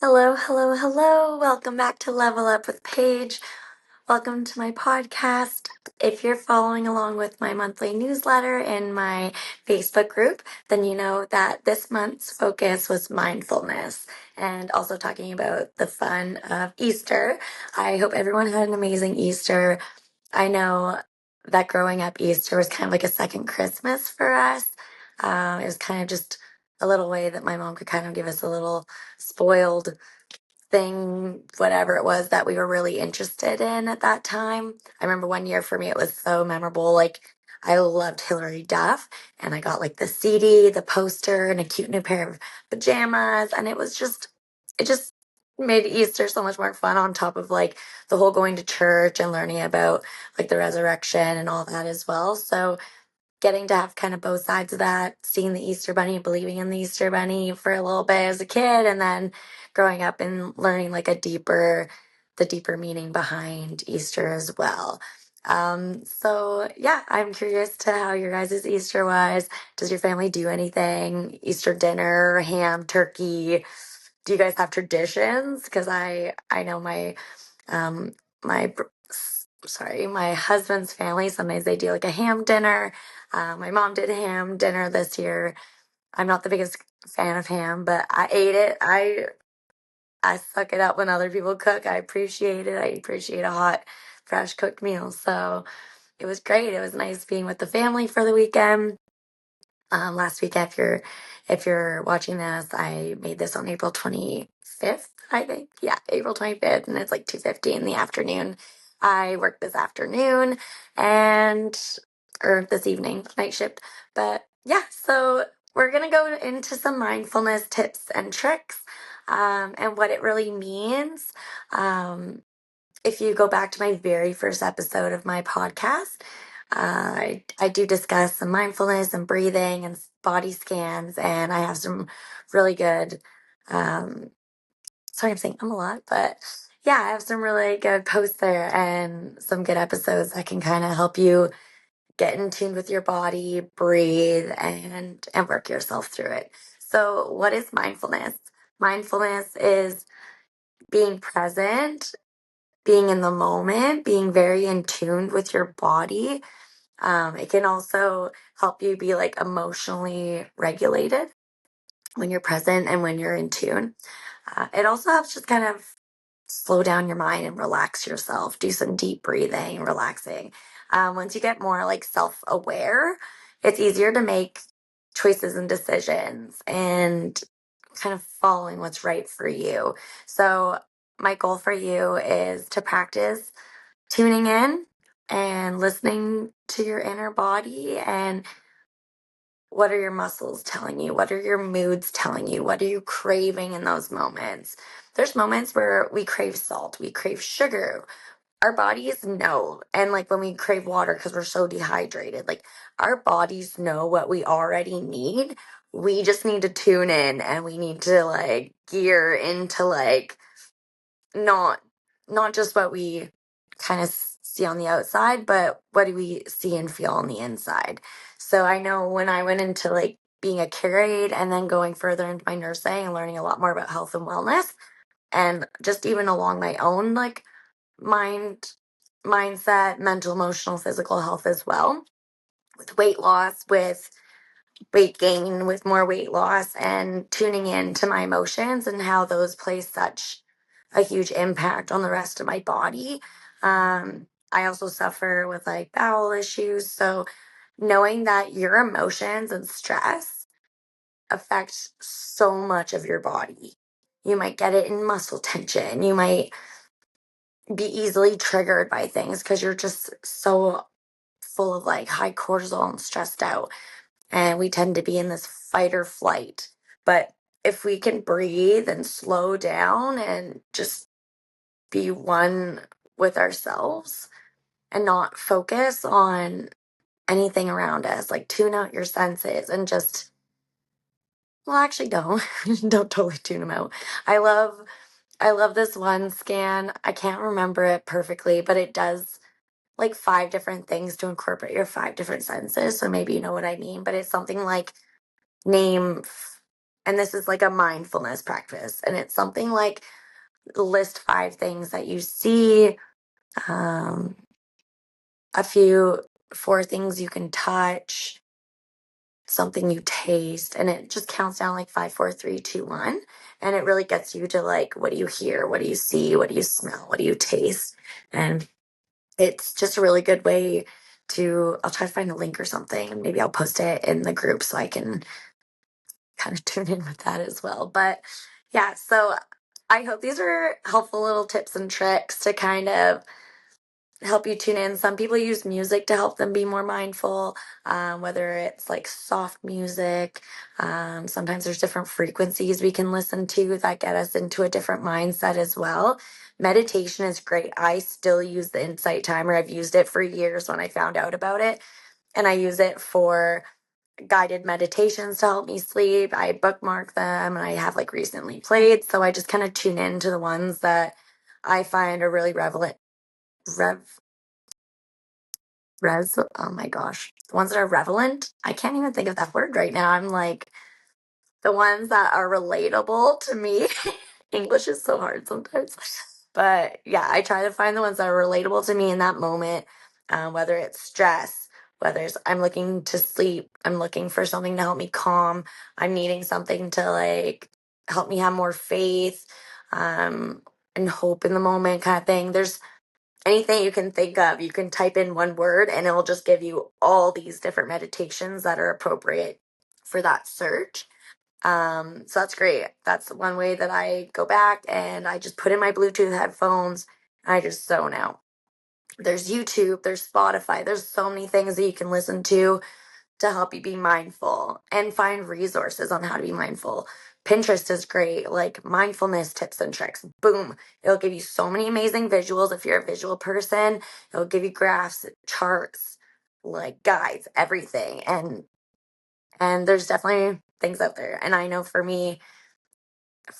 Hello, hello, hello. Welcome back to Level Up with Paige. Welcome to my podcast. If you're following along with my monthly newsletter in my Facebook group, then you know that this month's focus was mindfulness and also talking about the fun of Easter. I hope everyone had an amazing Easter. I know that growing up, Easter was kind of like a second Christmas for us. It was kind of just a little way that my mom could kind of give us a little spoiled thing, whatever it was that we were really interested in at that time. I remember one year for me, it was so memorable. Like, I loved Hilary Duff, and I got like the CD, the poster, and a cute new pair of pajamas. And it just made Easter so much more fun on top of like the whole going to church and learning about like the resurrection and all that as well. So, getting to have kind of both sides of that, seeing the Easter Bunny, believing in the Easter Bunny for a little bit as a kid, and then growing up and learning like the deeper meaning behind Easter as well. So yeah, I'm curious to how your guys' Easter was. Does your family do anything? Easter dinner, ham, turkey? Do you guys have traditions? Because I know um my br- my husband's family, sometimes they do like a ham dinner. My mom did ham dinner this year. I'm not the biggest fan of ham, but I ate it. I suck it up when other people cook. I appreciate it. I appreciate a hot, fresh cooked meal. So it was great. It was nice being with the family for the weekend. Last week, if you're watching this, I made this on April 25th, I think. Yeah, April 25th, and it's like 2:50 in the afternoon. I worked this afternoon and or this evening, night shift. But yeah, so we're gonna go into some mindfulness tips and tricks, and what it really means. Um, if you go back to my very first episode of my podcast, I do discuss some mindfulness and breathing and body scans, and I have some really good. Um, sorry, I'm saying I'm a lot, but yeah, I have some really good posts there and some good episodes that can kind of help you get in tune with your body, breathe, and work yourself through it. So, what is mindfulness? Mindfulness is being present, being in the moment, being very in tune with your body. It can also help you be like emotionally regulated when you're present and when you're in tune. It also helps just kind of slow down your mind and relax yourself, do some deep breathing, relaxing. Once you get more like self aware, it's easier to make choices and decisions and kind of following what's right for you. So, my goal for you is to practice tuning in and listening to your inner body and what are your muscles telling you? What are your moods telling you? What are you craving in those moments? There's moments where we crave salt, we crave sugar. Our bodies know. And like when we crave water because we're so dehydrated, like our bodies know what we already need. We just need to tune in and we need to like gear into like not not just what we kind of see on the outside, but what do we see and feel on the inside. So I know when I went into like being a care aide and then going further into my nursing and learning a lot more about health and wellness, and just even along my own like mind mindset, mental, emotional, physical health as well, with weight loss, with weight gain, with more weight loss, and tuning in to my emotions and how those play such a huge impact on the rest of my body. I also suffer with like bowel issues. So knowing that your emotions and stress affect so much of your body. You might get it in muscle tension. You might be easily triggered by things because you're just so full of like high cortisol and stressed out, and we tend to be in this fight or flight. But if we can breathe and slow down and just be one with ourselves and not focus on anything around us, like tune out your senses and just, well, actually, don't, don't totally tune them out. I love, I love this one scan. I can't remember it perfectly, but it does like five different things to incorporate your five different senses. So maybe you know what I mean, but it's something like name And this is like a mindfulness practice. And it's something like list 5 things that you see, um, a few, 4 things you can touch, something you taste, and it just counts down like 5, 4, 3, 2, 1. And it really gets you to like, what do you hear? What do you see? What do you smell? What do you taste? And it's just a really good way to, I'll try to find a link or something. Maybe I'll post it in the group so I can kind of tune in with that as well. But yeah, so I hope these are helpful little tips and tricks to kind of help you tune in. Some people use music to help them be more mindful, whether it's like soft music. Sometimes there's different frequencies we can listen to that get us into a different mindset as well. Meditation is great. I still use the Insight Timer. I've used it for years when I found out about it. And I use it for guided meditations to help me sleep. I bookmark them and I have like recently played. So I just kind of tune in to the ones that I find are really rev, oh my gosh, the ones that are relevant. I can't even think of that word right now. I'm like, the ones that are relatable to me. English is so hard sometimes. But yeah, I try to find the ones that are relatable to me in that moment, whether it's stress, whether it's I'm looking to sleep, I'm looking for something to help me calm, I'm needing something to like help me have more faith, um, and hope in the moment kind of thing. There's anything you can think of, you can type in one word and it will just give you all these different meditations that are appropriate for that search. So that's great. That's one way that I go back and I just put in my Bluetooth headphones and I just zone out. There's YouTube, there's Spotify, there's so many things that you can listen to help you be mindful and find resources on how to be mindful. Pinterest is great, like mindfulness tips and tricks. Boom. It'll give you so many amazing visuals if you're a visual person. It'll give you graphs, charts, like guides, everything. And there's definitely things out there. And I know for me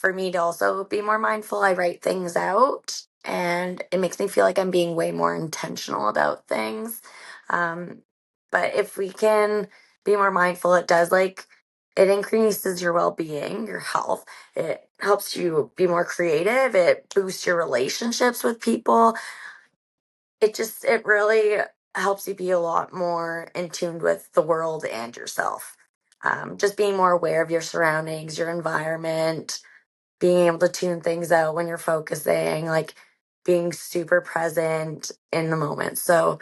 to also be more mindful, I write things out and it makes me feel like I'm being way more intentional about things. Um, but if we can be more mindful, it does like, it increases your well being, your health. It helps you be more creative. It boosts your relationships with people. It really helps you be a lot more in tune with the world and yourself. Just being more aware of your surroundings, your environment, being able to tune things out when you're focusing, like being super present in the moment. So,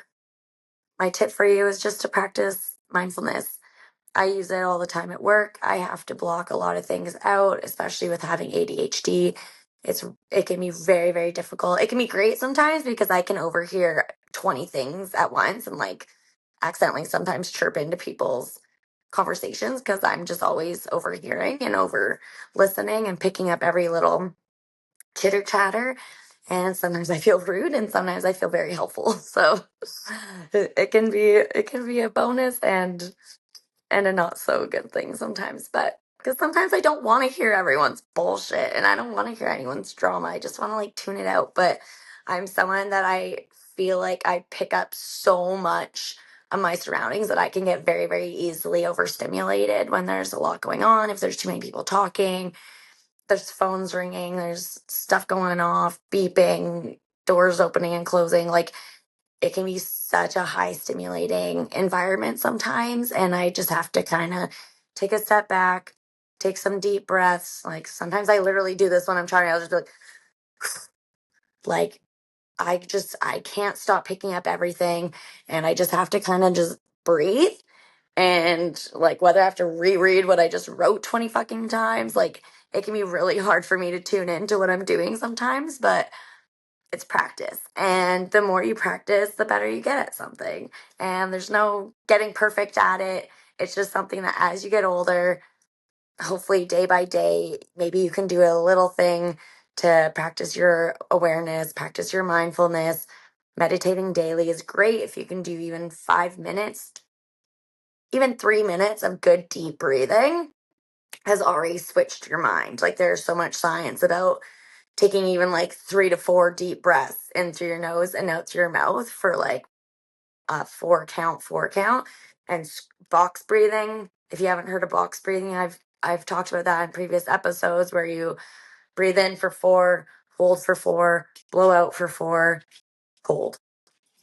my tip for you is just to practice mindfulness. I use it all the time at work. I have to block a lot of things out, especially with having ADHD. It can be very, very difficult. It can be great sometimes because I can overhear 20 things at once and like accidentally sometimes chirp into people's conversations because I'm just always overhearing and over listening and picking up every little chitter chatter. And sometimes I feel rude and sometimes I feel very helpful. So it can be a bonus and a not so good thing sometimes. But because sometimes I don't want to hear everyone's bullshit and I don't want to hear anyone's drama. I just want to like tune it out. But I'm someone that I feel like I pick up so much of my surroundings that I can get very, very easily overstimulated when there's a lot going on. If there's too many people talking, there's phones ringing, there's stuff going off, beeping, doors opening and closing. Like it can be such a high stimulating environment sometimes. And I just have to kind of take a step back, take some deep breaths. Like sometimes I literally do this when I'm trying, I'll just be like, I can't stop picking up everything. And I just have to kind of just breathe. And like whether I have to reread what I just wrote 20 fucking times, like it can be really hard for me to tune into what I'm doing sometimes, but it's practice. And the more you practice, the better you get at something. And there's no getting perfect at it. It's just something that as you get older, hopefully day by day, maybe you can do a little thing to practice your awareness, practice your mindfulness. Meditating daily is great if you can do even 5 minutes, even 3 minutes of good deep breathing has already switched your mind. Like there's so much science about taking even like 3 to 4 deep breaths in through your nose and out through your mouth for like a 4 count, 4 count, and box breathing. If you haven't heard of box breathing, I've talked about that in previous episodes where you breathe in for 4, hold for 4, blow out for 4, hold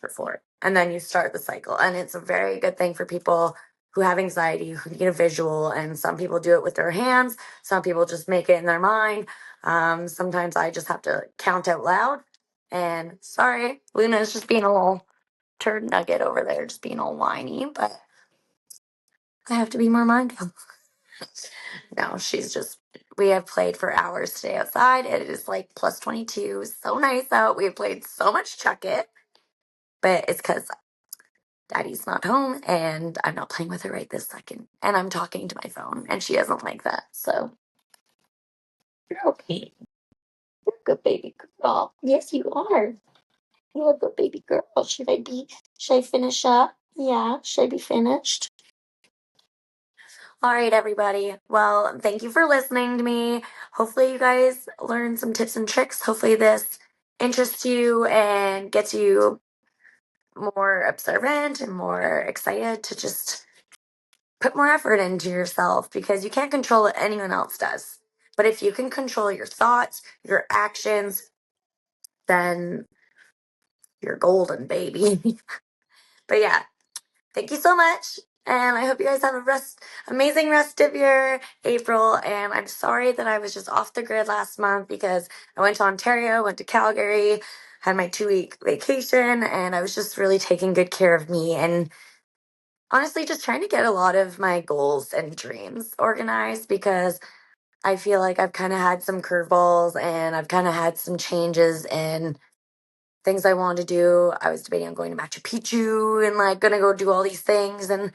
for 4. And then you start the cycle. And it's a very good thing for people who have anxiety, who need a visual. And some people do it with their hands. Some people just make it in their mind. Sometimes I just have to count out loud. And sorry, Luna's just being a little turd nugget over there, just being all whiny. But I have to be more mindful. No, she's just, we have played for hours today outside. It is like plus 22. So nice out. We have played so much Chuck It. But it's because Daddy's not home and I'm not playing with her right this second. And I'm talking to my phone and she doesn't like that. So you're okay. You're a good baby girl. Yes, you are. You're a good baby girl. Should I finish up? Yeah, should I be finished? All right, everybody. Well, thank you for listening to me. Hopefully, you guys learned some tips and tricks. Hopefully, this interests you and gets you more observant and more excited to just put more effort into yourself because you can't control what anyone else does. But if you can control your thoughts, your actions, then you're golden, baby. But yeah, thank you so much. And I hope you guys have amazing rest of your April. And I'm sorry that I was just off the grid last month because I went to Ontario, went to Calgary, had my 2-week vacation, and I was just really taking good care of me and honestly just trying to get a lot of my goals and dreams organized because I feel like I've kind of had some curveballs and I've kind of had some changes in things I wanted to do. I was debating on going to Machu Picchu and like gonna go do all these things, and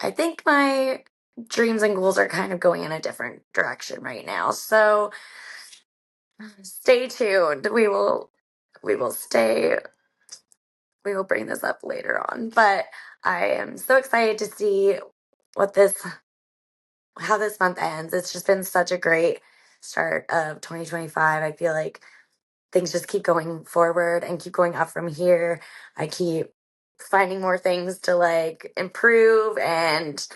I think my dreams and goals are kind of going in a different direction right now. So stay tuned. We will bring this up later on. But I am so excited to see what this how this month ends. It's just been such a great start of 2025. I feel like things just keep going forward and keep going up from here. I keep finding more things to like improve and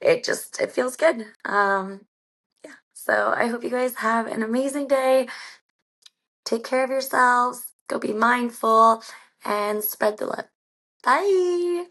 it feels good. Yeah. So I hope you guys have an amazing day. Take care of yourselves. Go be mindful and spread the love. Bye.